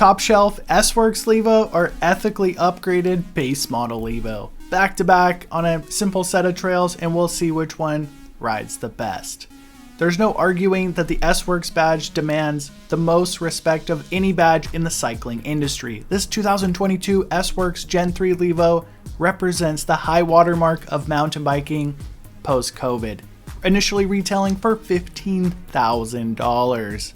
Top shelf S-Works Levo or ethically upgraded base model Levo. Back to back on a simple set of trails, and we'll see which one rides the best. There's no arguing that the S-Works badge demands the most respect of any badge in the cycling industry. This 2022 S-Works Gen 3 Levo represents the high watermark of mountain biking post-COVID, initially retailing for $15,000.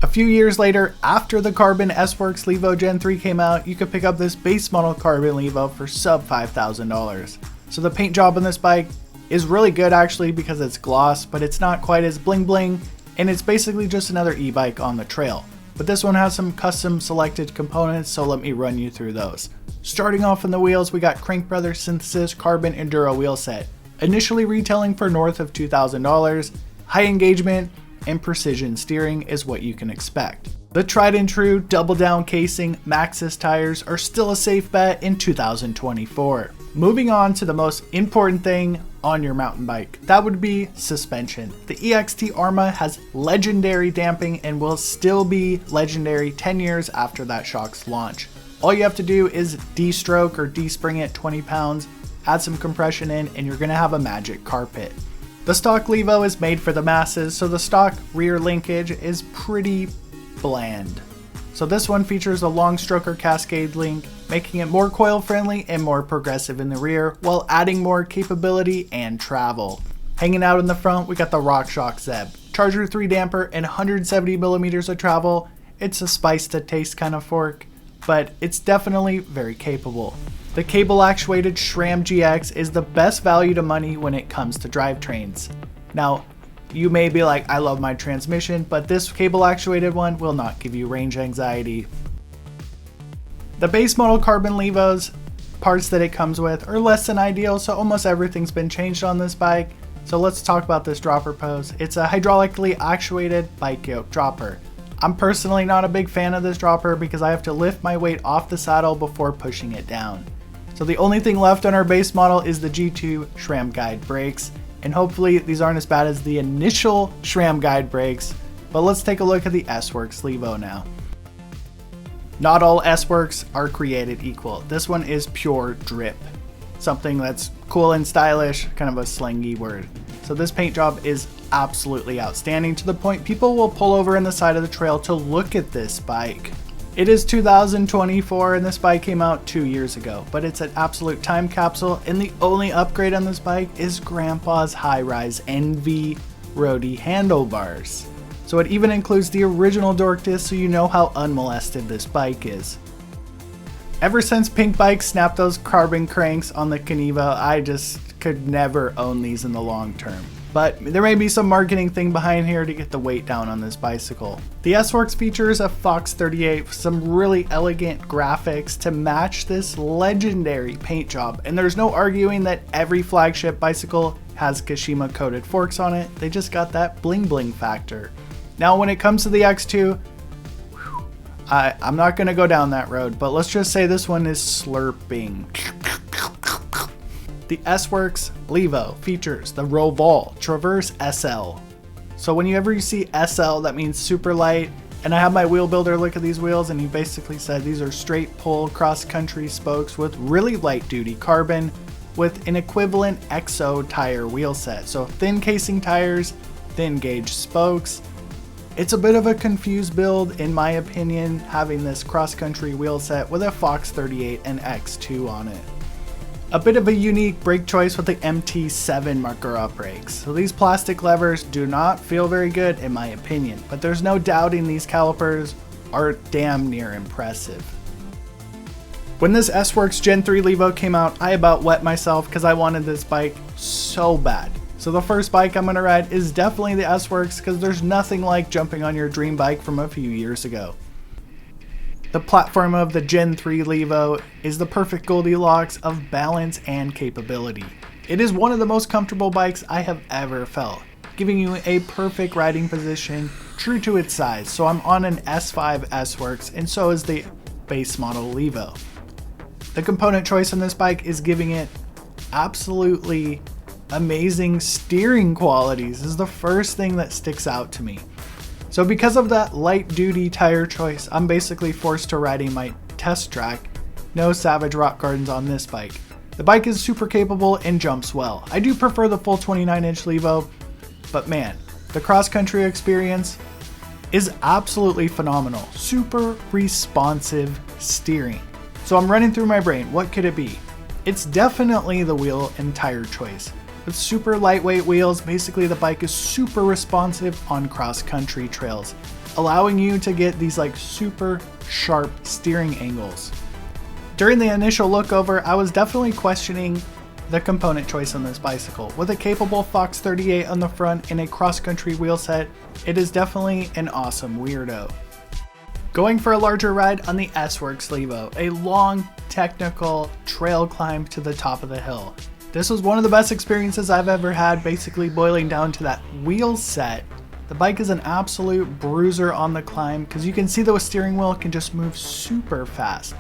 A few years later, after the carbon S-Works Levo Gen 3 came out, you could pick up this base model carbon Levo for sub $5,000. So the paint job on this bike is really good actually because it's gloss, but it's not quite as bling bling, and it's basically just another e-bike on the trail. But this one has some custom selected components, so let me run you through those. Starting off in the wheels, we got Crank Brothers Synthesis Carbon Enduro wheel set. Initially retailing for north of $2,000, high engagement and precision steering is what you can expect. The tried and true double down casing Maxxis tires are still a safe bet in 2024. Moving on to the most important thing on your mountain bike, that would be suspension. The EXT Arma has legendary damping and will still be legendary 10 years after that shock's launch. All you have to do is de-stroke or de-spring it 20 pounds, add some compression in, and you're gonna have a magic carpet. The stock Levo is made for the masses, so the stock rear linkage is pretty bland. So this one features a long stroker cascade link, making it more coil friendly and more progressive in the rear, while adding more capability and travel. Hanging out in the front, we got the RockShox Zeb. Charger 3 damper and 170 millimeters of travel. It's a spice to taste kind of fork, but it's definitely very capable. The cable actuated SRAM GX is the best value to money when it comes to drivetrains. Now, you may be like, I love my transmission, but this cable actuated one will not give you range anxiety. The base model carbon Levos parts that it comes with are less than ideal, so almost everything's been changed on this bike. So let's talk about this dropper pose. It's a hydraulically actuated bike yoke dropper. I'm personally not a big fan of this dropper because I have to lift my weight off the saddle before pushing it down. So the only thing left on our base model is the G2 SRAM guide brakes, and hopefully these aren't as bad as the initial SRAM guide brakes, but let's take a look at the S-Works Levo now. Not all S-Works are created equal. This one is pure drip, something that's cool and stylish, kind of a slangy word. So this paint job is absolutely outstanding, to the point people will pull over in the side of the trail to look at this bike. It is 2024 and this bike came out 2 years ago, but it's an absolute time capsule, and the only upgrade on this bike is Grandpa's high-rise NV roadie handlebars. So it even includes the original dork disc, so you know how unmolested this bike is. Ever since Pink Bike snapped those carbon cranks on the Kenevo, I just could never own these in the long term. But there may be some marketing thing behind here to get the weight down on this bicycle. The S-Works features a Fox 38 with some really elegant graphics to match this legendary paint job, and there's no arguing that every flagship bicycle has Kashima coated forks on it. They just got that bling bling factor. Now when it comes to the X2, I'm not going to go down that road, but let's just say this one is slurping. The S-Works Levo features the Roval Traverse SL. So whenever you see SL, that means super light. And I have my wheel builder look at these wheels, and he basically said these are straight pull cross-country spokes with really light duty carbon with an equivalent EXO tire wheel set. So thin casing tires, thin gauge spokes. It's a bit of a confused build in my opinion, having this cross-country wheel set with a Fox 38 and X2 on it. A bit of a unique brake choice with the MT7 Markura brakes. So these plastic levers do not feel very good in my opinion, but there's no doubting these calipers are damn near impressive. When this S-Works Gen 3 Levo came out, I about wet myself because I wanted this bike so bad. So the first bike I'm gonna ride is definitely the S-Works because there's nothing like jumping on your dream bike from a few years ago. The platform of the Gen 3 Levo is the perfect Goldilocks of balance and capability. It is one of the most comfortable bikes I have ever felt, giving you a perfect riding position, true to its size. So I'm on an S5 S-Works, and so is the base model Levo. The component choice on this bike is giving it absolutely amazing steering qualities. This is the first thing that sticks out to me. So because of that light duty tire choice, I'm basically forced to riding my test track. No Savage Rock Gardens on this bike. The bike is super capable and jumps well. I do prefer the full 29-inch Levo, but man, the cross-country experience is absolutely phenomenal. Super responsive steering. So I'm running through my brain, what could it be? It's definitely the wheel and tire choice. With super lightweight wheels, basically the bike is super responsive on cross-country trails, allowing you to get these like super sharp steering angles. During the initial look over, I was definitely questioning the component choice on this bicycle. With a capable Fox 38 on the front and a cross-country wheel set, it is definitely an awesome weirdo. Going for a larger ride on the S-Works Levo, a long, technical trail climb to the top of the hill. This was one of the best experiences I've ever had, basically boiling down to that wheel set. The bike is an absolute bruiser on the climb because you can see the steering wheel can just move super fast.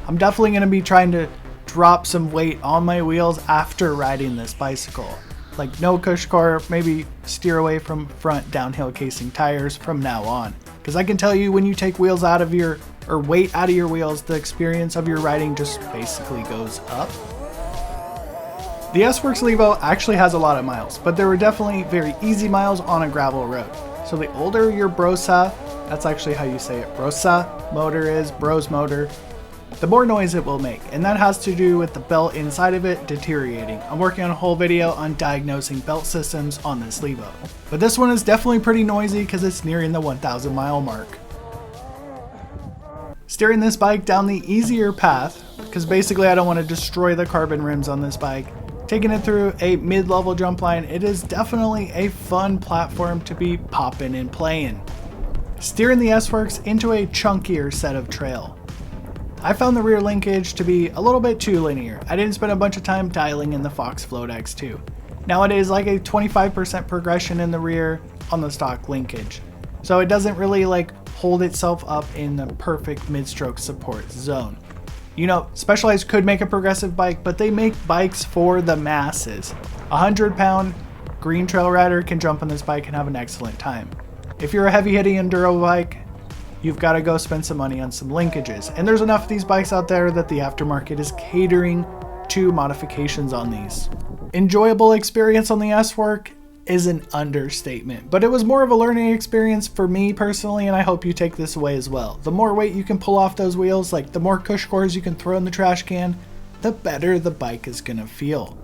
I'm definitely going to be trying to drop some weight on my wheels after riding this bicycle. Like no cush car, maybe steer away from front downhill casing tires from now on. Because I can tell you when you take wheels out of your, or weight out of your wheels, the experience of your riding just basically goes up. The S-Works Levo actually has a lot of miles, but there were definitely very easy miles on a gravel road. So the older your Brosa, that's actually how you say it, Brosa motor is, Bros motor, the more noise it will make, and that has to do with the belt inside of it deteriorating. I'm working on a whole video on diagnosing belt systems on this Levo. But this one is definitely pretty noisy because it's nearing the 1,000 mile mark. Steering this bike down the easier path, because basically I don't want to destroy the carbon rims on this bike. Taking it through a mid-level jump line, it is definitely a fun platform to be popping and playing. Steering the S-Works into a chunkier set of trail. I found the rear linkage to be a little bit too linear. I didn't spend a bunch of time dialing in the Fox Float X2. Nowadays, like a 25% progression in the rear on the stock linkage. So it doesn't really like hold itself up in the perfect mid-stroke support zone. You know, Specialized could make a progressive bike, but they make bikes for the masses. A 100-pound green trail rider can jump on this bike and have an excellent time. If you're a heavy-hitting enduro bike, you've got to go spend some money on some linkages. And there's enough of these bikes out there that the aftermarket is catering to modifications on these. Enjoyable experience on the S-Work is an understatement, but it was more of a learning experience for me personally, and I hope you take this away as well. The more weight you can pull off those wheels, like the more cush cores you can throw in the trash can, the better the bike is gonna feel.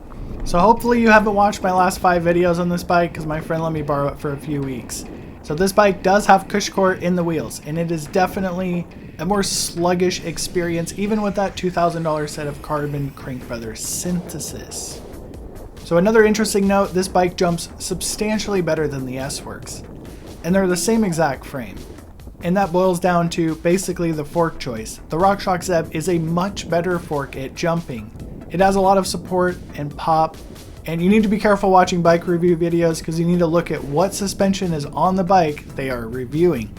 So hopefully you haven't watched my last 5 videos on this bike because my friend let me borrow it for a few weeks. So this bike does have cush core in the wheels, and it is definitely a more sluggish experience even with that $2,000 set of carbon crank feather synthesis. So another interesting note, this bike jumps substantially better than the S-Works, and they're the same exact frame. And that boils down to basically the fork choice. The RockShox Zeb is a much better fork at jumping. It has a lot of support and pop, and you need to be careful watching bike review videos because you need to look at what suspension is on the bike they are reviewing,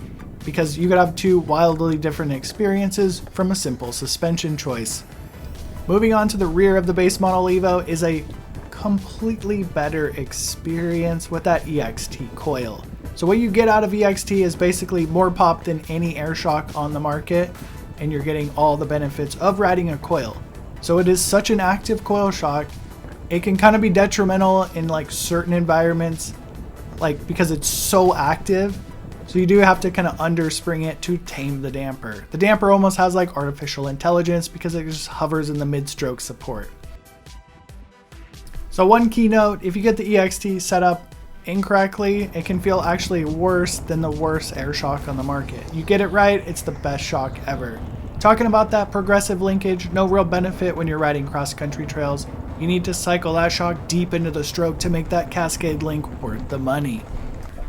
because you could have 2 wildly different experiences from a simple suspension choice. Moving on to the rear of the base model Levo is a completely better experience with that EXT coil. So what you get out of EXT is basically more pop than any air shock on the market, and you're getting all the benefits of riding a coil. So it is such an active coil shock, it can kind of be detrimental in like certain environments, like because it's so active. So you do have to kind of underspring it to tame the damper. The damper almost has like artificial intelligence because it just hovers in the mid-stroke support. So one key note, if you get the EXT set up incorrectly, it can feel actually worse than the worst air shock on the market. You get it right, it's the best shock ever. Talking about that progressive linkage, no real benefit when you're riding cross-country trails. You need to cycle that shock deep into the stroke to make that cascade link worth the money.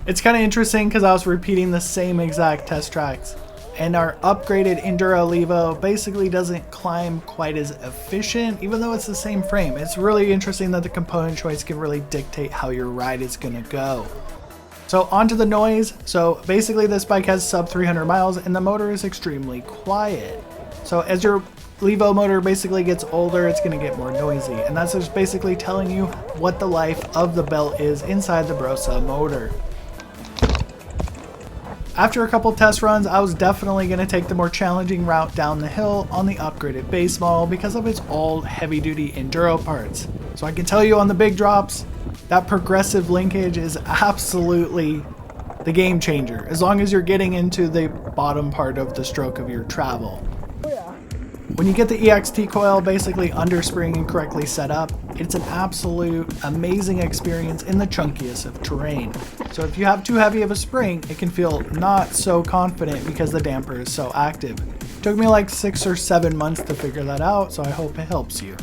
It's kind of interesting because I was repeating the same exact test tracks, and our upgraded Enduro Levo basically doesn't climb quite as efficient, even though it's the same frame. It's really interesting that the component choice can really dictate how your ride is gonna go. So onto the noise. So basically this bike has sub 300 miles and the motor is extremely quiet. So as your Levo motor basically gets older, it's gonna get more noisy. And that's just basically telling you what the life of the belt is inside the Brosa motor. After a couple test runs, I was definitely going to take the more challenging route down the hill on the upgraded base model because of its all heavy duty enduro parts. So I can tell you on the big drops, that progressive linkage is absolutely the game changer, as long as you're getting into the bottom part of the stroke of your travel. When you get the EXT coil basically underspring and correctly set up, it's an absolute amazing experience in the chunkiest of terrain. So if you have too heavy of a spring, it can feel not so confident because the damper is so active. It took me like 6 or 7 months to figure that out, so I hope it helps you.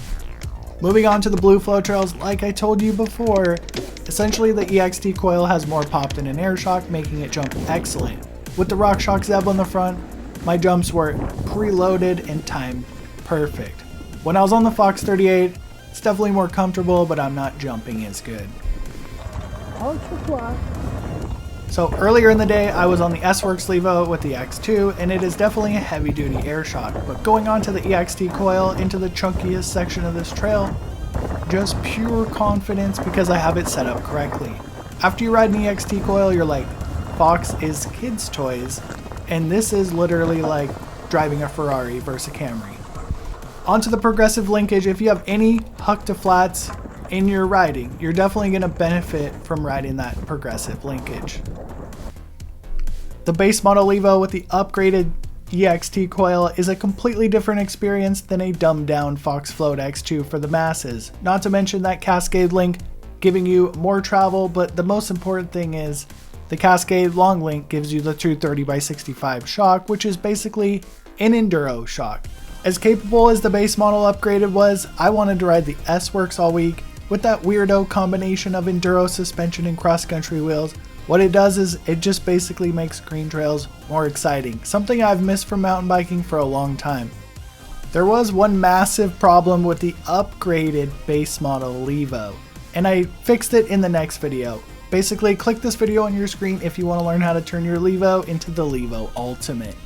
Moving on to the blue flow trails, like I told you before, essentially the EXT coil has more pop than an air shock, making it jump excellent. With the RockShox Zeb on the front, my jumps were preloaded and timed perfect. When I was on the Fox 38, it's definitely more comfortable, but I'm not jumping as good. So earlier in the day, I was on the S-Works Levo with the X2, and it is definitely a heavy duty air shock, but going on to the EXT coil into the chunkiest section of this trail, just pure confidence because I have it set up correctly. After you ride an EXT coil, you're like, Fox is kids' toys, and this is literally like driving a Ferrari versus a Camry. Onto the progressive linkage, if you have any huck to flats in your riding, you're definitely going to benefit from riding that progressive linkage. The base model Levo with the upgraded EXT coil is a completely different experience than a dumbed down Fox Float X2 for the masses. Not to mention that Cascade link giving you more travel, but the most important thing is the Cascade long link gives you the 230x65 shock, which is basically an enduro shock. As capable as the base model upgraded was, I wanted to ride the S-Works all week with that weirdo combination of enduro suspension and cross-country wheels. What it does is it just basically makes green trails more exciting, something I've missed from mountain biking for a long time. There was one massive problem with the upgraded base model Levo, and I fixed it in the next video. Basically, click this video on your screen if you want to learn how to turn your Levo into the Levo Ultimate.